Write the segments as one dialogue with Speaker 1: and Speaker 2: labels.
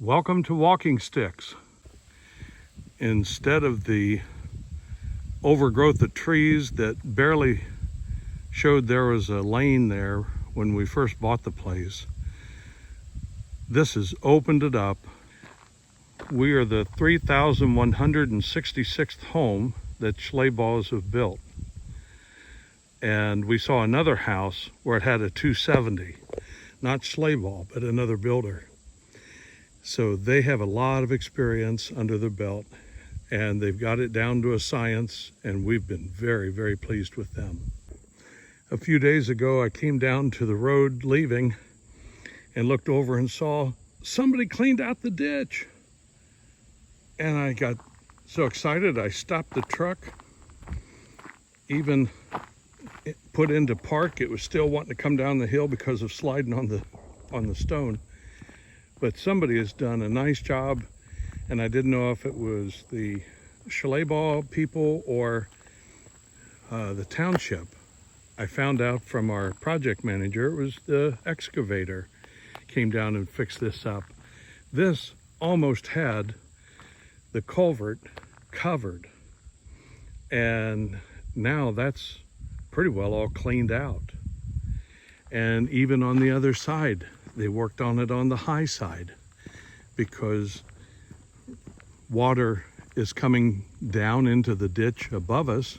Speaker 1: Welcome to walking Styx. Instead of the overgrowth of trees that barely showed there was a lane there when we first bought the place, this has opened it up. We are the 3,166th home that Schleballs have built. And we saw another house where it had a 270, not Schlebaugh, but another builder. So they have a lot of experience under their belt, and they've got it down to a science, and we've been very, very pleased with them. A few days ago, I came down to the road leaving and looked over and saw somebody cleaned out the ditch. And I got so excited, I stopped the truck, even put into park. It was still wanting to come down the hill because of sliding on the stone. But somebody has done a nice job, and I didn't know if it was the Schleballs people or the township. I found out from our project manager it was the excavator came down and fixed this up. This almost had the culvert covered, and now that's pretty well all cleaned out. And even on the other side, they worked on it on the high side because water is coming down into the ditch above us.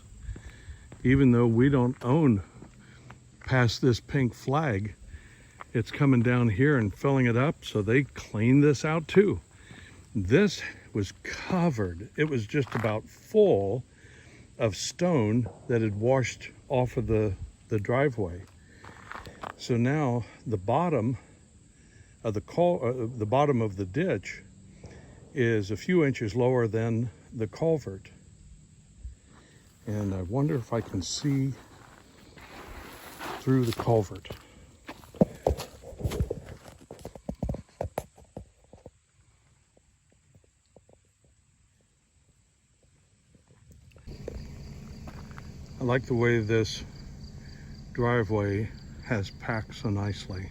Speaker 1: Even though we don't own past this pink flag, it's coming down here and filling it up, so they cleaned this out too. This was covered. It was just about full of stone that had washed off of the driveway. So now the bottom of the bottom of the ditch is a few inches lower than the culvert. And I wonder if I can see through the culvert. I like the way this driveway has packed so nicely.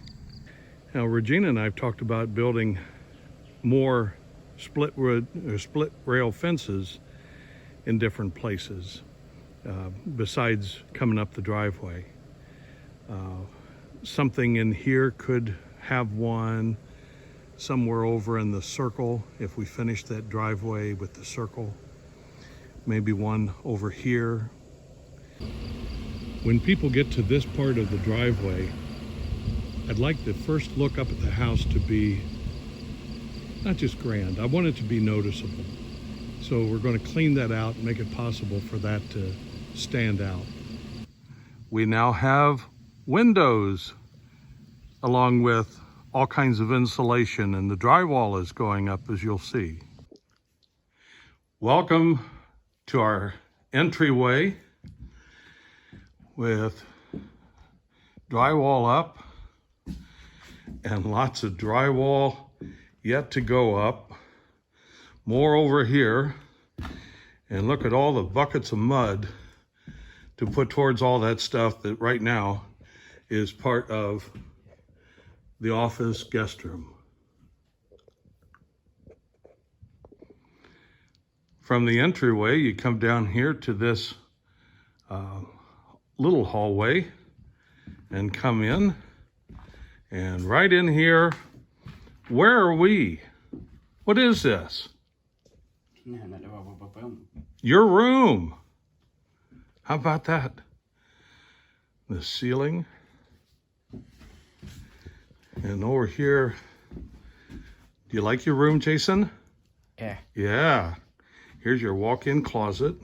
Speaker 1: Now, Regina and I have talked about building more split rail fences in different places besides coming up the driveway. Something in here could have one somewhere over in the circle if we finish that driveway with the circle. Maybe one over here. When people get to this part of the driveway, I'd like the first look up at the house to be not just grand. I want it to be noticeable. So we're going to clean that out and make it possible for that to stand out. We now have windows along with all kinds of insulation, and the drywall is going up, as you'll see. Welcome to our entryway with drywall up and lots of drywall yet to go up. More over here. And look at all the buckets of mud to put towards all that stuff that right now is part of the office guest room. From the entryway, you come down here to this little hallway and come in. And right in here, where are we? What is this? Your room. How about that? The ceiling. And over here, do you like your room, Jason?
Speaker 2: Yeah.
Speaker 1: Yeah. Here's your walk-in closet.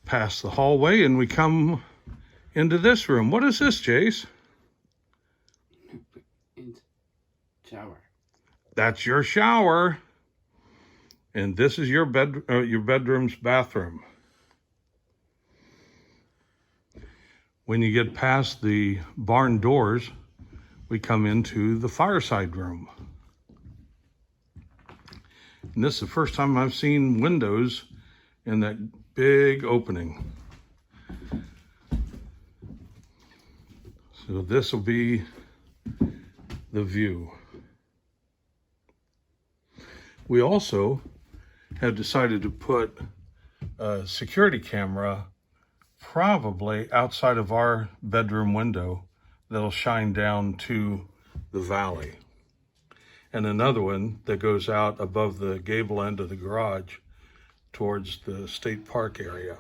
Speaker 1: Past the hallway and we come into this room. What is this, Jace?
Speaker 2: Shower.
Speaker 1: That's your shower. And this is your bedroom's bathroom. When you get past the barn doors, we come into the fireside room. And this is the first time I've seen windows in that big opening. So this will be the view. We also have decided to put a security camera probably outside of our bedroom window that'll shine down to the valley. And another one that goes out above the gable end of the garage towards the state park area.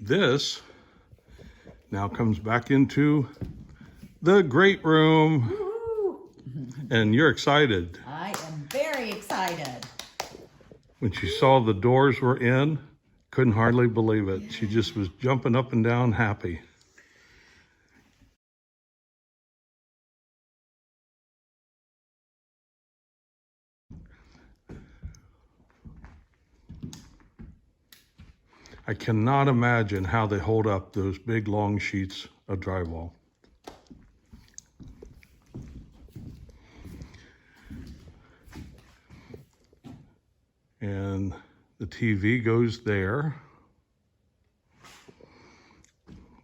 Speaker 1: This now comes back into the great room.
Speaker 3: Woo-hoo.
Speaker 1: And you're excited.
Speaker 3: I am very excited.
Speaker 1: When she saw the doors were in, couldn't hardly believe it. She just was jumping up and down happy. I cannot imagine how they hold up those big long sheets of drywall. And the TV goes there.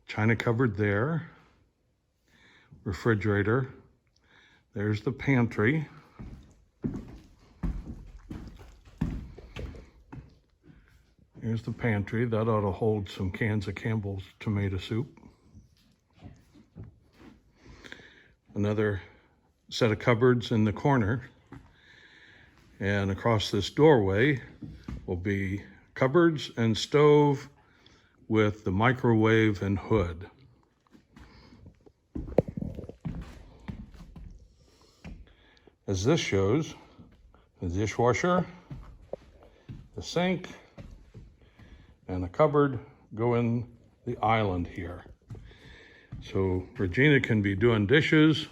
Speaker 1: China cupboard there. Refrigerator. There's the pantry. Here's the pantry. That ought to hold some cans of Campbell's tomato soup. Another set of cupboards in the corner. And across this doorway will be cupboards and stove with the microwave and hood. As this shows, the dishwasher, the sink, and a cupboard go in the island here. So Regina can be doing dishes,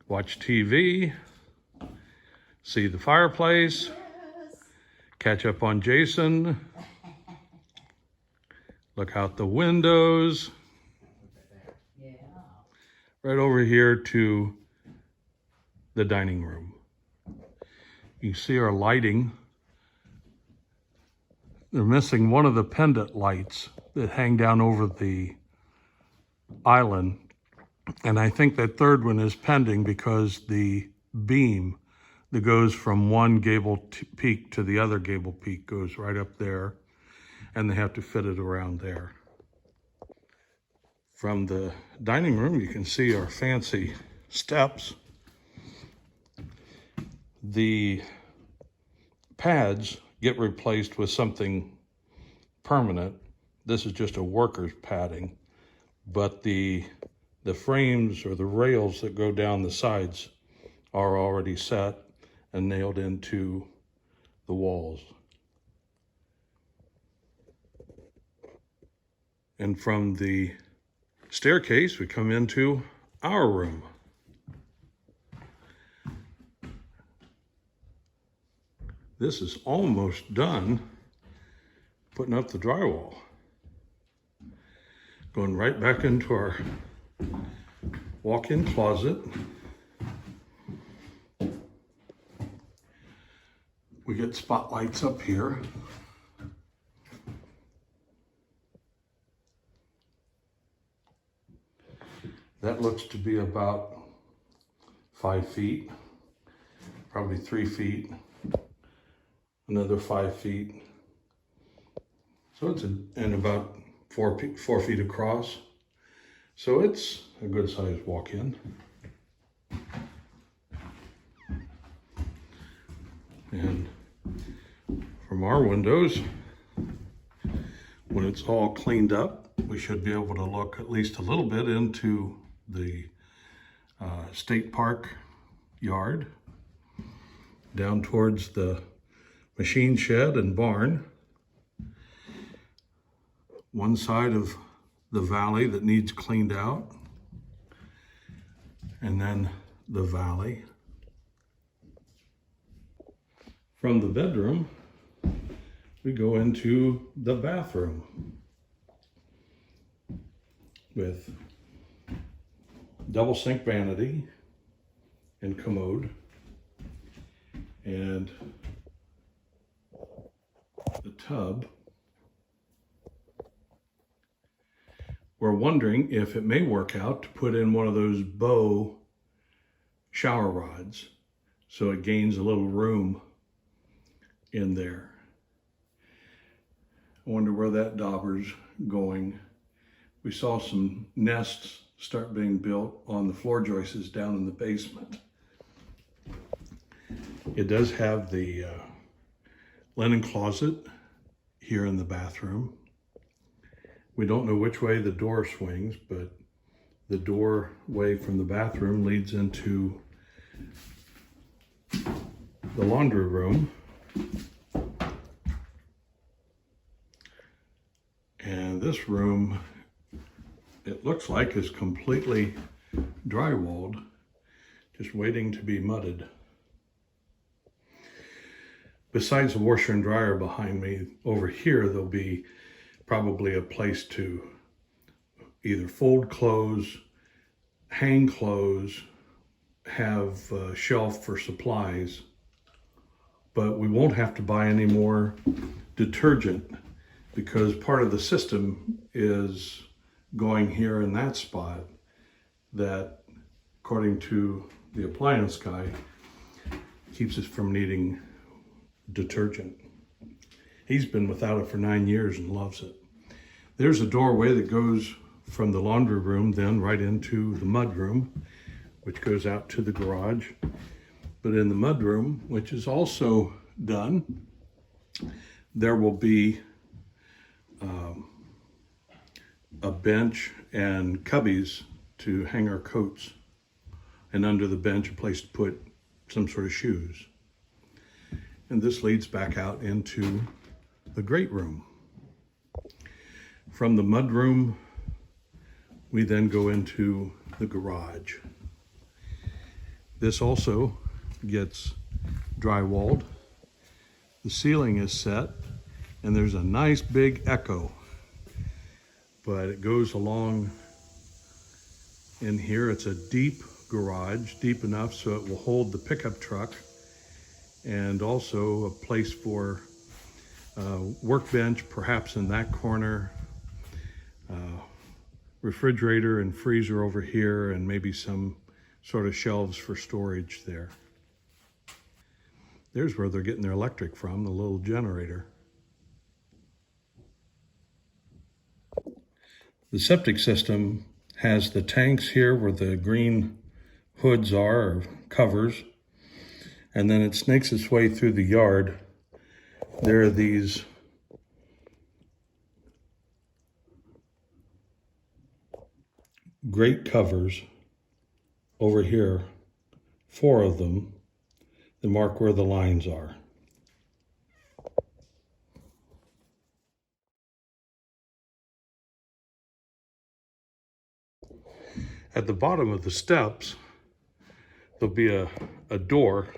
Speaker 1: watch TV, see the fireplace, catch up on Jason, look out the windows,
Speaker 3: Yeah.
Speaker 1: right over here to the dining room. You see our lighting. They're missing one of the pendant lights that hang down over the island. And I think that third one is pending because the beam that goes from one gable peak to the other gable peak goes right up there, and they have to fit it around there. From the dining room, you can see our fancy steps. The pads get replaced with something permanent. This is just a worker's padding, but the frames or the rails that go down the sides are already set and nailed into the walls. And from the staircase, we come into our room. This is almost done putting up the drywall. Going right back into our walk-in closet. We get spotlights up here. That looks to be about 5 feet, probably 3 feet. Another 5 feet. So it's and about 4 feet across. So it's a good sized walk-in. And from our windows, when it's all cleaned up, we should be able to look at least a little bit into the state park yard, down towards the machine shed and barn. One side of the valley that needs cleaned out, and then the valley. From the bedroom, we go into the bathroom with double sink vanity and commode, and the tub we're wondering if it may work out to put in one of those bow shower rods so it gains a little room in there. I wonder where that dauber's going. We saw some nests start being built on the floor joists down in the basement. It does have the linen closet here in the bathroom. We don't know which way the door swings, but the doorway from the bathroom leads into the laundry room. And this room, it looks like, is completely drywalled, just waiting to be mudded. Besides the washer and dryer behind me, over here there'll be probably a place to either fold clothes, hang clothes, have a shelf for supplies, but we won't have to buy any more detergent because part of the system is going here in that spot that, according to the appliance guy, keeps us from needing detergent. He's been without it for 9 years and loves it. There's a doorway that goes from the laundry room then right into the mud room, which goes out to the garage. But in the mud room, which is also done, there will be a bench and cubbies to hang our coats, and under the bench a place to put some sort of shoes. And this leads back out into the great room. From the mud room, we then go into the garage. This also gets drywalled. The ceiling is set, and there's a nice big echo, but it goes along in here. It's a deep garage, deep enough so it will hold the pickup truck, and also a place for workbench, perhaps in that corner, refrigerator and freezer over here, and maybe some sort of shelves for storage there. There's where they're getting their electric from, the little generator. The septic system has the tanks here where the green hoods are, or covers, and then it snakes its way through the yard. There are these great covers over here, 4 of them, that mark where the lines are. At the bottom of the steps, there'll be a door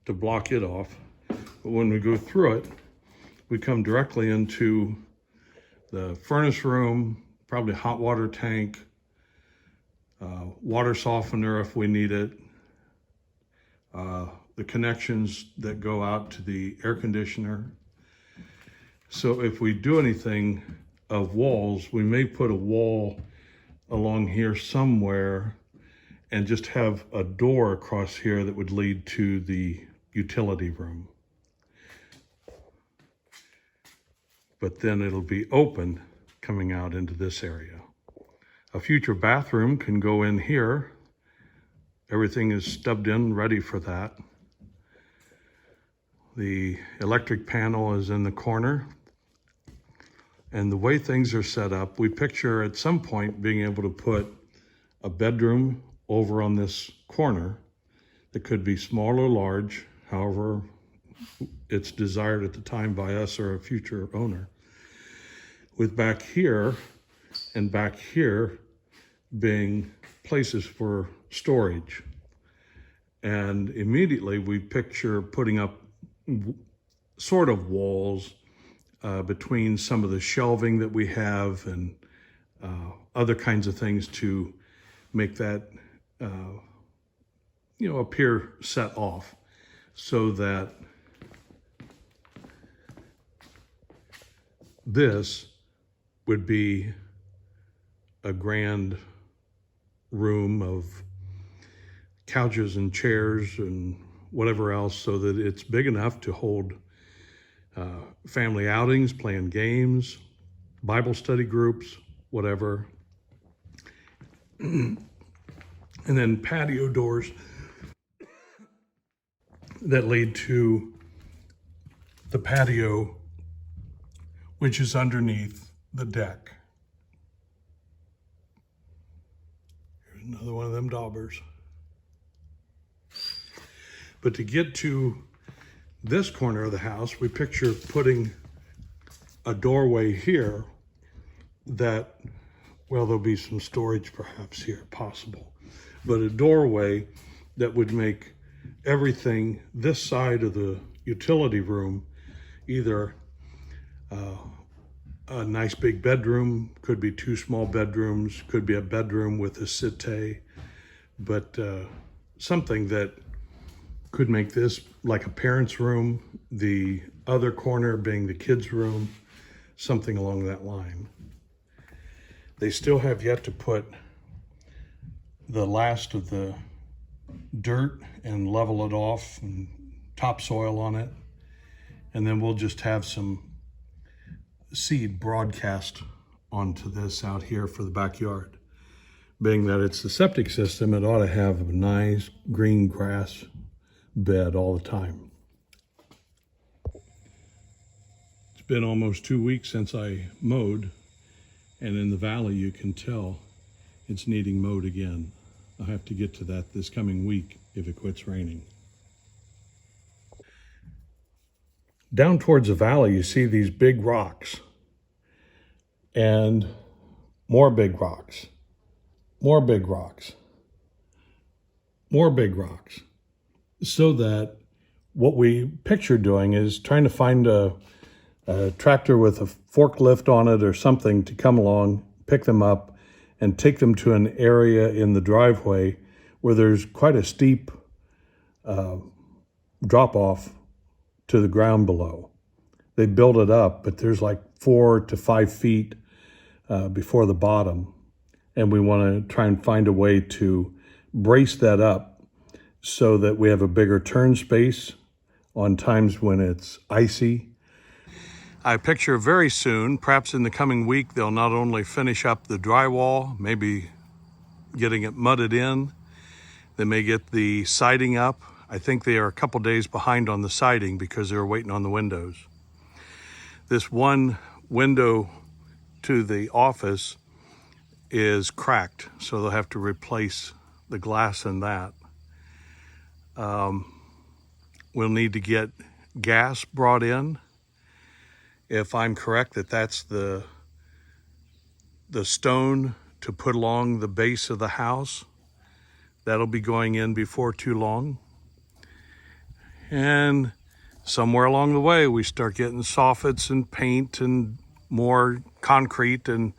Speaker 1: to block it off. But when we go through it, we come directly into the furnace room, probably hot water tank, water softener if we need it, the connections that go out to the air conditioner. So if we do anything of walls, we may put a wall along here somewhere and just have a door across here that would lead to the utility room. But then it'll be open coming out into this area. A future bathroom can go in here. Everything is stubbed in, ready for that. The electric panel is in the corner. And the way things are set up, we picture at some point being able to put a bedroom over on this corner that could be small or large, however it's desired at the time by us or a future owner. With back here and back here being places for storage. And immediately we picture putting up sort of walls between some of the shelving that we have and other kinds of things to make that appear set off, so that this would be a grand room of couches and chairs and whatever else, so that it's big enough to hold family outings, playing games, Bible study groups, whatever. And then patio doors that lead to the patio, which is underneath the deck. Here's another one of them daubers. But to get to this corner of the house, we picture putting a doorway here that, well, there'll be some storage perhaps here, possible, but a doorway that would make everything this side of the utility room either a nice big bedroom, could be 2 small bedrooms, could be a bedroom with a settee, but something that could make this like a parent's room, the other corner being the kids' room, something along that line. They still have yet to put the last of the dirt and level it off and topsoil on it. And then we'll just have some seed broadcast onto this out here for the backyard. Being that it's the septic system, it ought to have a nice green grass bed all the time. It's been almost 2 weeks since I mowed, and in the valley you can tell it's needing mowed again. I'll have to get to that this coming week if it quits raining. Down towards the valley you see these big rocks and more big rocks, more big rocks, more big rocks. So that what we picture doing is trying to find a tractor with a forklift on it or something to come along, pick them up, and take them to an area in the driveway where there's quite a steep drop off to the ground below. They build it up, but there's like 4 to 5 feet before the bottom. And we want to try and find a way to brace that up so that we have a bigger turn space on times when it's icy. I picture very soon, perhaps in the coming week, they'll not only finish up the drywall, maybe getting it mudded in, they may get the siding up. I think they are a couple days behind on the siding because they were waiting on the windows. This one window to the office is cracked, so they'll have to replace the glass in that. We'll need to get gas brought in. If I'm correct that that's the stone to put along the base of the house, that'll be going in before too long. And somewhere along the way, we start getting soffits and paint and more concrete and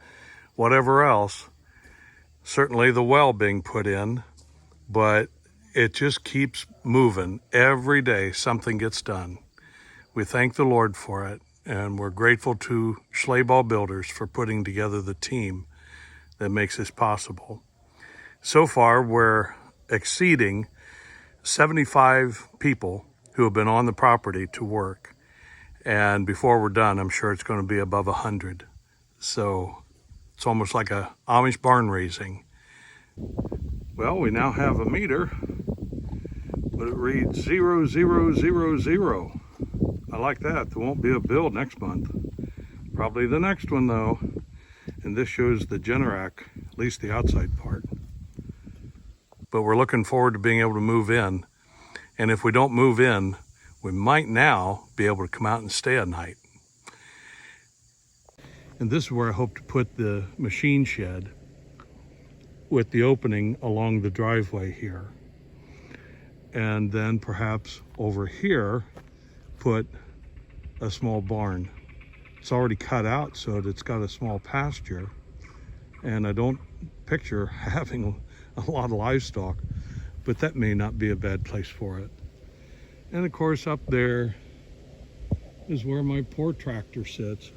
Speaker 1: whatever else. Certainly the well being put in, but it just keeps moving. Every day something gets done. We thank the Lord for it, and we're grateful to Schleyball Builders for putting together the team that makes this possible. So far, we're exceeding 75 people who have been on the property to work. And before we're done, I'm sure it's going to be above 100. So it's almost like a Amish barn raising. Well, we now have a meter, but it reads 0000. I like that. There won't be a bill next month. Probably the next one though. And this shows the Generac, at least the outside part. But we're looking forward to being able to move in. And if we don't move in, we might now be able to come out and stay a night. And this is where I hope to put the machine shed, with the opening along the driveway here. And then perhaps over here, put a small barn. It's already cut out so that it's got a small pasture. And I don't picture having a lot of livestock, but that may not be a bad place for it. And of course up there is where my poor tractor sits.